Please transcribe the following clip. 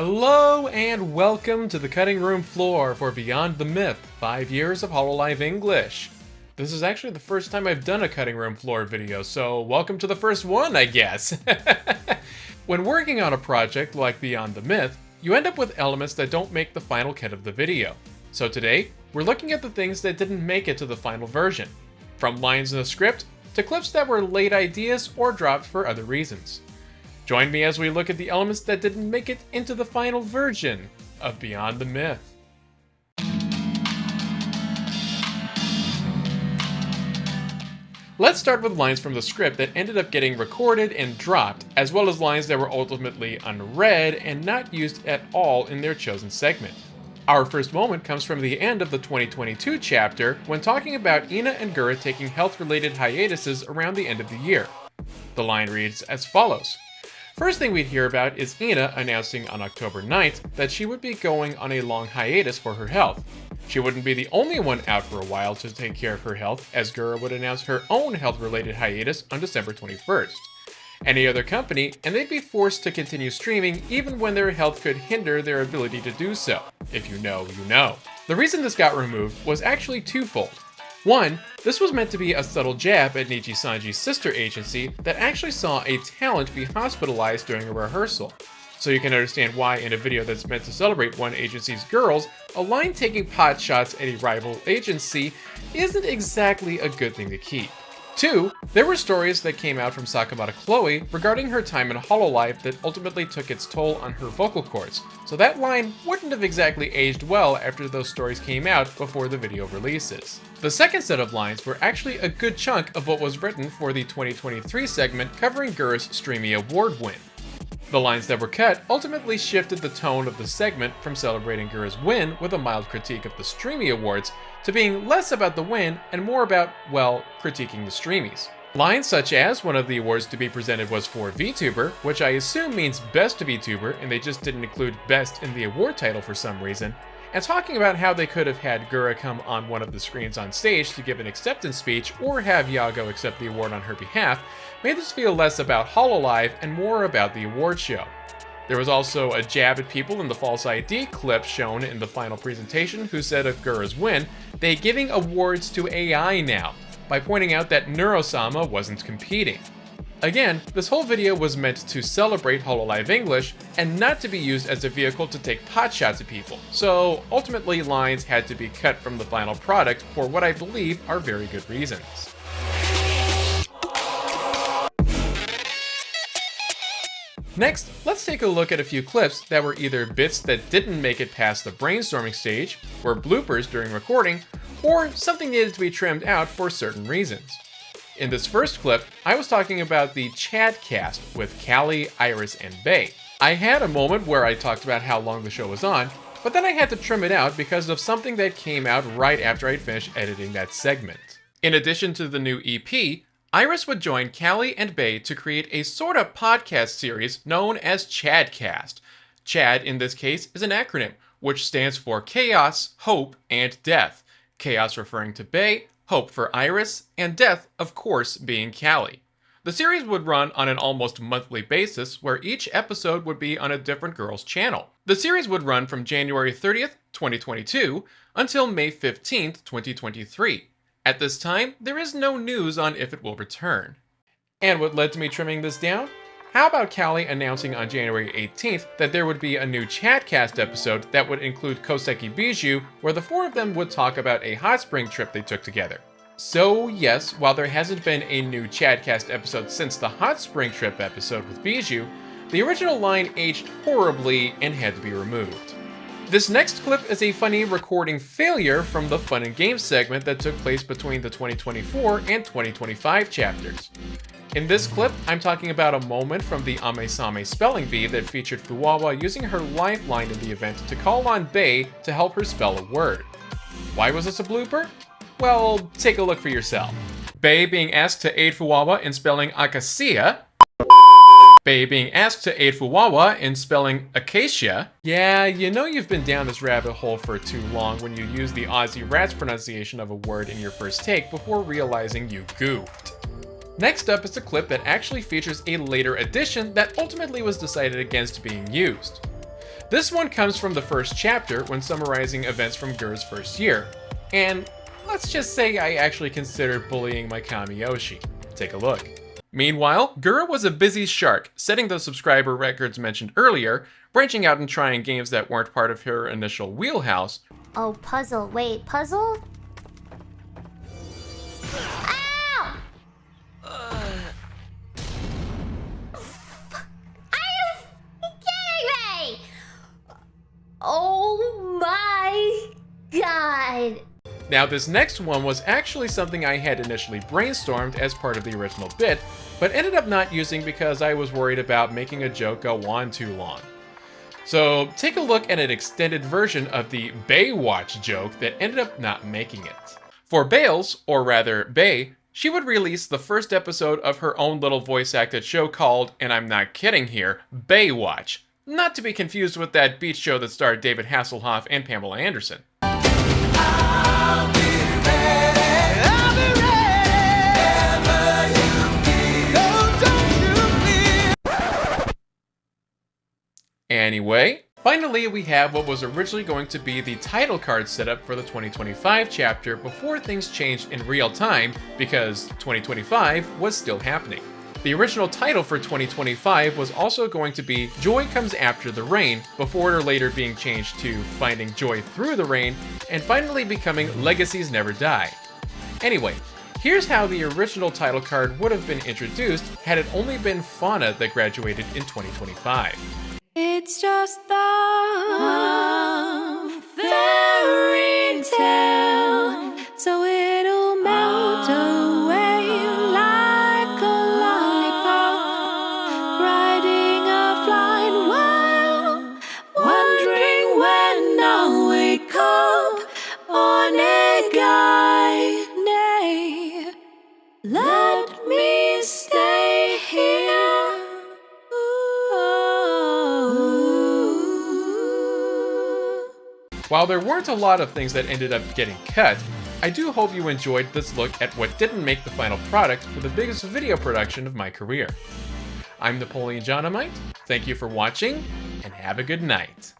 Hello and welcome to the cutting room floor for Beyond the Myth, 5 years of hololive English. This is actually the first time I've done a cutting room floor video, so welcome to the first one, I guess. When working on a project like Beyond the Myth, you end up with elements that don't make the final cut of the video. So today, we're looking at the things that didn't make it to the final version. From lines in the script, to clips that were late ideas or dropped for other reasons. Join me as we look at the elements that didn't make it into the final version of Beyond the Myth. Let's start with lines from the script that ended up getting recorded and dropped, as well as lines that were ultimately unread and not used at all in their chosen segment. Our first moment comes from the end of the 2022 chapter when talking about Ina and Gura taking health-related hiatuses around the end of the year. The line reads as follows. First thing we'd hear about is Ina announcing on October 9th that she would be going on a long hiatus for her health. She wouldn't be the only one out for a while to take care of her health, as Gura would announce her own health-related hiatus on December 21st. Any other company, and they'd be forced to continue streaming even when their health could hinder their ability to do so. If you know, you know. The reason this got removed was actually twofold. One, this was meant to be a subtle jab at Niji Sanji's sister agency that actually saw a talent be hospitalized during a rehearsal. So you can understand why in a video that's meant to celebrate one agency's girls, a line taking pot shots at a rival agency isn't exactly a good thing to keep. Two, there were stories that came out from Sakamata Chloe regarding her time in hololive that ultimately took its toll on her vocal cords, so that line wouldn't have exactly aged well after those stories came out before the video releases. The second set of lines were actually a good chunk of what was written for the 2023 segment covering Gura's Streamy Award win. The lines that were cut ultimately shifted the tone of the segment from celebrating Gura's win with a mild critique of the Streamy Awards to being less about the win and more about, well, critiquing the Streamies. Lines such as one of the awards to be presented was for VTuber, which I assume means Best VTuber and they just didn't include Best in the award title for some reason, and talking about how they could have had Gura come on one of the screens on stage to give an acceptance speech or have Yago accept the award on her behalf made this feel less about hololive and more about the award show. There was also a jab at people in the false ID clip shown in the final presentation who said of Gura's win, they giving awards to AI now, by pointing out that Neurosama wasn't competing. Again, this whole video was meant to celebrate hololive English and not to be used as a vehicle to take potshots at people, so ultimately lines had to be cut from the final product for what I believe are very good reasons. Next, let's take a look at a few clips that were either bits that didn't make it past the brainstorming stage, were bloopers during recording, or something needed to be trimmed out for certain reasons. In this first clip, I was talking about the Chad cast with Callie, Iris, and Bae. I had a moment where I talked about how long the show was on, but then I had to trim it out because of something that came out right after I'd finished editing that segment. In addition to the new EP, Iris would join Callie and Bae to create a sort of podcast series known as Chadcast. Chad, in this case, is an acronym, which stands for Chaos, Hope, and Death. Chaos referring to Bae, Hope for Iris, and Death, of course, being Callie. The series would run on an almost monthly basis, where each episode would be on a different girl's channel. The series would run from January 30th, 2022, until May 15th, 2023. At this time, there is no news on if it will return. And what led to me trimming this down? How about Callie announcing on January 18th that there would be a new Chatcast episode that would include Koseki Bijou, where the four of them would talk about a hot spring trip they took together. So yes, while there hasn't been a new Chatcast episode since the hot spring trip episode with Bijou, the original line aged horribly and had to be removed. This next clip is a funny recording failure from the Fun and Games segment that took place between the 2024 and 2025 chapters. In this clip, I'm talking about a moment from the Ame-Same spelling bee that featured Fuwawa using her lifeline in the event to call on Bae to help her spell a word. Why was this a blooper? Well, take a look for yourself. Bae being asked to aid Fuwawa in spelling acacia, Bae being asked to aid Fuwawa in spelling acacia. Yeah, you know you've been down this rabbit hole for too long when you use the Aussie Rats pronunciation of a word in your first take before realizing you goofed. Next up is a clip that actually features a later addition that ultimately was decided against being used. This one comes from the first chapter when summarizing events from Gur's first year, and let's just say I actually considered bullying my Kamiyoshi. Take a look. Meanwhile, Gur was a busy shark, setting those subscriber records mentioned earlier, branching out and trying games that weren't part of her initial wheelhouse. Oh, puzzle. Wait, puzzle? Ow! Are you kidding me? Oh my god. Now, this next one was actually something I had initially brainstormed as part of the original bit, but ended up not using because I was worried about making a joke go on too long. So take a look at an extended version of the Baywatch joke that ended up not making it. For Bales, or rather Bay, she would release the first episode of her own little voice-acted show called, and I'm not kidding here, Baywatch. Not to be confused with that beach show that starred David Hasselhoff and Pamela Anderson. Anyway, finally we have what was originally going to be the title card setup for the 2025 chapter before things changed in real time because 2025 was still happening. The original title for 2025 was also going to be Joy Comes After the Rain, before or later being changed to Finding Joy Through the Rain, and finally becoming Legacies Never Die. Anyway, here's how the original title card would have been introduced had it only been Fauna that graduated in 2025. It's just a fairy tale, so it'll melt away like a lollipop, riding a flying whale, wondering when I'll wake up on a guy. Nay, let me stay here. While there weren't a lot of things that ended up getting cut, I do hope you enjoyed this look at what didn't make the final product for the biggest video production of my career. I'm Napoleon Johnamite, thank you for watching, and have a good night.